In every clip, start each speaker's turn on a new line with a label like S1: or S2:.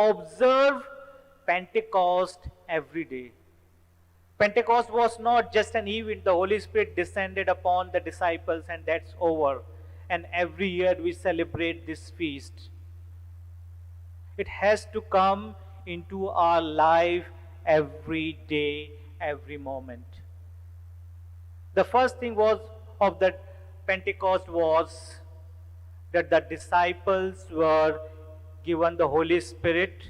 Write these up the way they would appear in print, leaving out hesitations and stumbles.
S1: observe Pentecost every day. Pentecost was not just an event, the Holy Spirit descended upon the disciples and that's over. And every year we celebrate this feast. It has to come into our life every day, every moment. The first thing was of that Pentecost was that the disciples were given the Holy Spirit.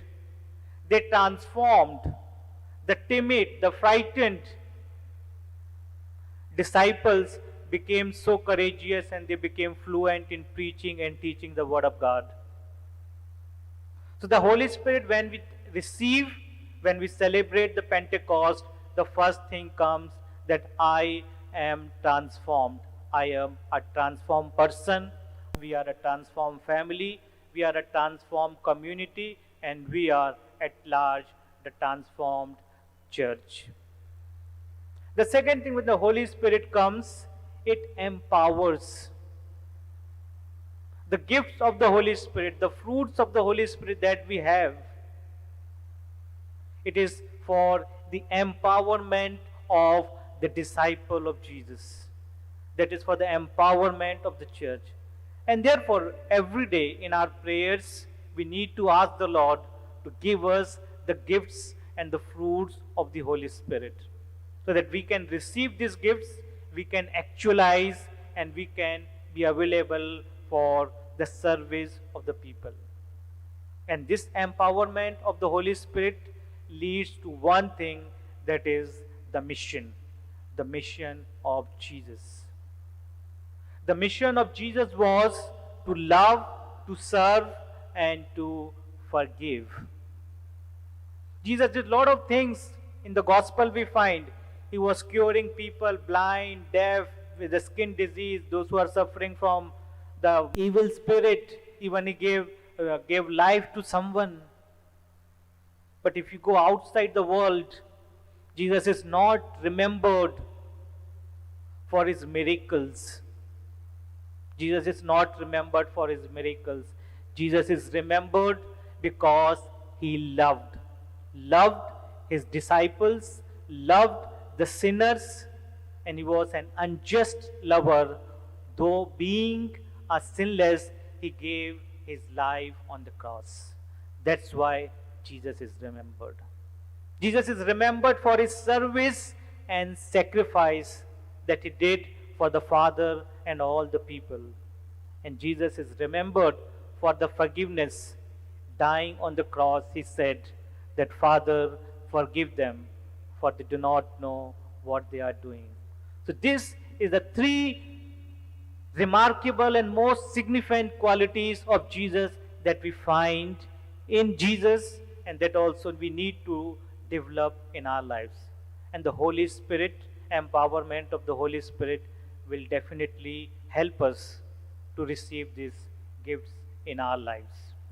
S1: They transformed the timid, the frightened disciples became so courageous and they became fluent in preaching and teaching the Word of God. So the Holy Spirit, when we receive, when we celebrate the Pentecost, the first thing comes that I am transformed. I am a transformed person. We are a transformed family. We are a transformed community. And we are at large the transformed church. The second thing when the Holy Spirit comes, it empowers. The gifts of the Holy Spirit, the fruits of the Holy Spirit that we have, it is for the empowerment of the disciple of Jesus. That is for the empowerment of the church. And therefore, every day in our prayers, we need to ask the Lord to give us the gifts and the fruits of the Holy Spirit. So that we can receive these gifts, we can actualize, and we can be available for the service of the people. And this empowerment of the Holy Spirit leads to one thing, that is the mission of Jesus. The mission of Jesus was to love, to serve, and to forgive. Jesus did a lot of things in the gospel we find. He was curing people, blind, deaf, with the skin disease, those who are suffering from the evil spirit. Even he gave life to someone. But if you go outside the world, Jesus is not remembered for his miracles. Jesus is not remembered for his miracles. Jesus is remembered because he loved his disciples, loved the sinners, and he was an unjust lover. Though being a sinless, he gave his life on the cross. That's why Jesus is remembered. Jesus is remembered for his service and sacrifice that he did for the Father and all the people. And Jesus is remembered for the forgiveness. Dying on the cross, he said that, Father, forgive them, for they do not know what they are doing. So this is the three remarkable and most significant qualities of Jesus that we find in Jesus, and that also we need to develop in our lives. And the Holy Spirit, empowerment of the Holy Spirit, will definitely help us to receive these gifts in our lives.